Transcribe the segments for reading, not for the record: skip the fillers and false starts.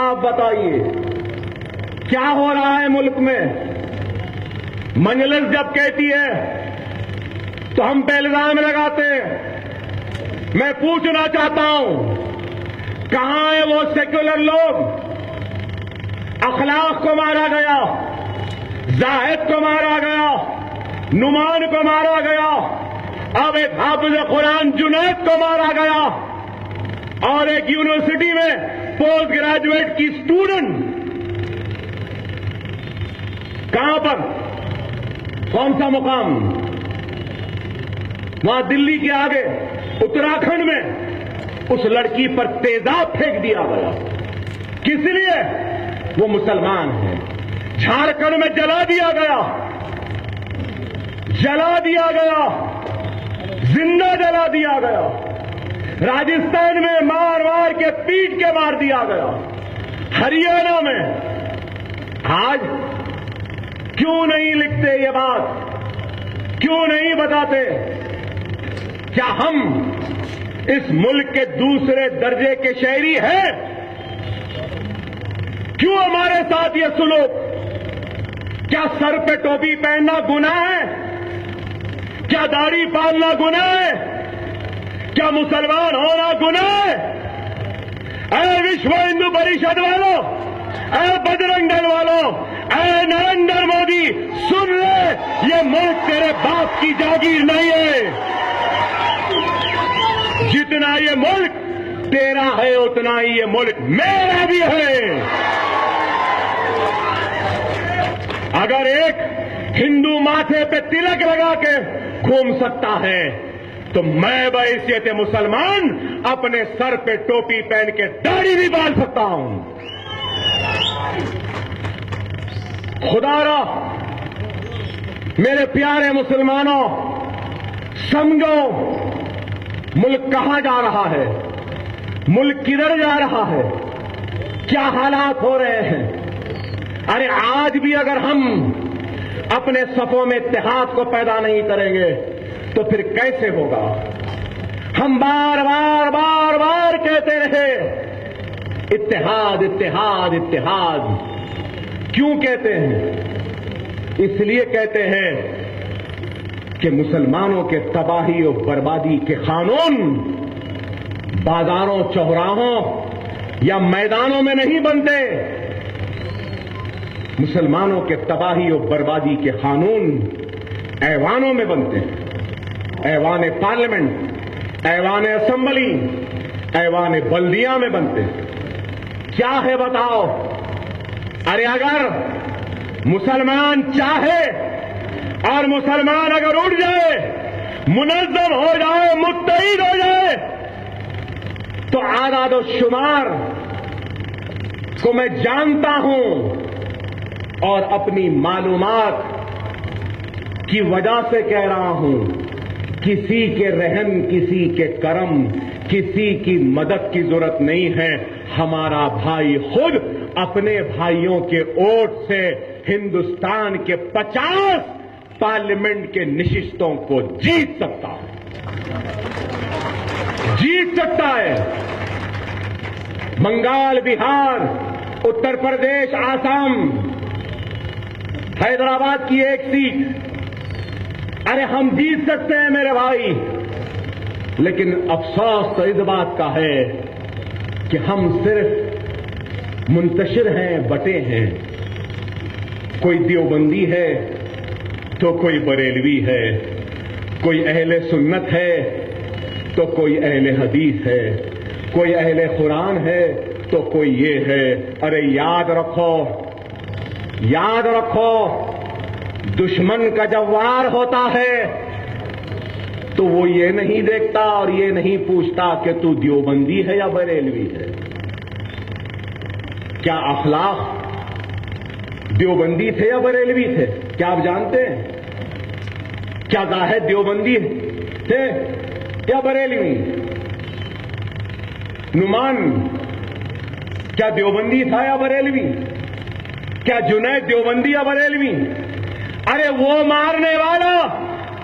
آپ بتائیے کیا ہو رہا ہے ملک میں؟ مجلس جب کہتی ہے تو ہم پہ الزام لگاتے ہیں۔ میں پوچھنا چاہتا ہوں کہاں ہے وہ سیکولر لوگ؟ اخلاق کو مارا گیا، زاہد کو مارا گیا، نعمان کو مارا گیا، اب ایک حافظ قرآن جنید کو مارا گیا، اور ایک یونیورسٹی میں پوسٹ گریجویٹ کی اسٹوڈنٹ کہاں پر؟ کون سا مقام؟ وہاں دلی کے آگے اتراکھنڈ میں اس لڑکی پر تیزاب پھینک دیا گیا۔ کس لیے؟ وہ مسلمان ہے۔ جھارکھنڈ میں جلا دیا گیا، زندہ جلا دیا گیا۔ راجستھان میں مار مار کے پیٹ کے مار دیا گیا۔ ہریانہ میں آج کیوں نہیں لکھتے یہ بات؟ کیوں نہیں بتاتے؟ کیا ہم اس ملک کے دوسرے درجے کے شہری ہیں؟ کیوں ہمارے ساتھ یہ سلوک؟ کیا سر پہ ٹوپی پہننا گناہ ہے؟ کیا داڑھی پالنا گناہ ہے؟ کیا مسلمان ہونا گناہ ہے؟ اے وشو ہندو پریشد والوں، اے بجرنگ دل والوں، اے نریندر مودی، سن لے، یہ ملک تیرے باپ کی جاگیر نہیں ہے۔ جتنا یہ ملک تیرا ہے اتنا ہی یہ ملک میرا بھی ہے۔ اگر ایک ہندو ماتھے پہ تلک لگا کے گھوم سکتا ہے تو میں بحیثیت مسلمان اپنے سر پہ ٹوپی پہن کے داڑھی بھی بال سکتا ہوں۔ خدا را میرے پیارے مسلمانوں، سمجھو ملک کہاں جا رہا ہے، ملک کدھر جا رہا ہے، کیا حالات ہو رہے ہیں۔ ارے آج بھی اگر ہم اپنے صفوں میں اتحاد کو پیدا نہیں کریں گے تو پھر کیسے ہوگا؟ ہم بار بار بار بار کہتے رہے اتحاد اتحاد اتحاد، کیوں کہتے ہیں؟ اس لیے کہتے ہیں کہ مسلمانوں کے تباہی و بربادی کے قانون بازاروں، چوراہوں یا میدانوں میں نہیں بنتے۔ مسلمانوں کے تباہی و بربادی کے قانون ایوانوں میں بنتے ہیں، ایوان پارلیمنٹ، ایوان اسمبلی، ایوان بلدیہ میں بنتے ہیں۔ کیا ہے بتاؤ؟ ارے اگر مسلمان چاہے اور مسلمان اگر اٹھ جائے، منظم ہو جائے، متحد ہو جائے، تو اعداد و شمار کو میں جانتا ہوں اور اپنی معلومات کی وجہ سے کہہ رہا ہوں، کسی کے رحم، کسی کے کرم، کسی کی مدد کی ضرورت نہیں ہے۔ ہمارا بھائی خود اپنے بھائیوں کے ووٹ سے ہندوستان کے 50 پارلیمنٹ کے نشستوں کو جیت سکتا ہے۔ بنگال، بہار، اتر پردیش، آسام، حیدرآباد کی ایک سیٹ، ارے ہم جیت سکتے ہیں میرے بھائی، لیکن افسوس تو اس بات کا ہے کہ ہم صرف منتشر ہیں، بٹے ہیں۔ کوئی دیوبندی ہے تو کوئی بریلوی ہے، کوئی اہل سنت ہے تو کوئی اہل حدیث ہے، کوئی اہل قرآن ہے تو کوئی یہ ہے۔ ارے یاد رکھو، دشمن کا جب وار ہوتا ہے تو وہ یہ نہیں دیکھتا اور یہ نہیں پوچھتا کہ تو دیوبندی ہے یا بریلوی ہے۔ کیا اخلاق دیوبندی تھے یا بریلوی تھے؟ کیا آپ جانتے ہیں؟ کیا زاہد دیوبندی تھے یا بریلوی؟ نعمان کیا دیوبندی تھا یا بریلوی؟ کیا جنید دیوبندی یا بریلوی؟ ارے وہ مارنے والا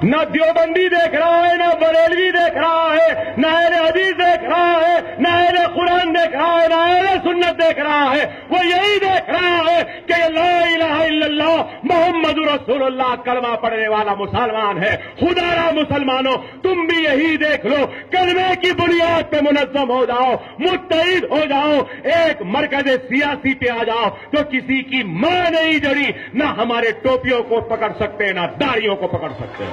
نہ دیوبندی دیکھ رہا ہے، نہ بریلوی دیکھ رہا ہے، نہ اہل حدیث دیکھ رہا ہے، نہ اہل قرآن دیکھ رہا ہے، نہ اہل سنت ملت دیکھ رہا ہے وہ یہی دیکھ رہا ہے کہ لا الہ الا اللہ محمد رسول اللہ کلمہ پڑھنے والا مسلمان ہے. خدا را مسلمانوں تم بھی یہی دیکھ لو, کلمے کی بنیاد پہ منظم ہو جاؤ, متحد ہو جاؤ, ایک مرکز سیاسی پہ آ جاؤ تو کسی کی ماں نہیں جڑی, نہ ہمارے ٹوپیوں کو پکڑ سکتے نہ داڑھیوں کو پکڑ سکتے.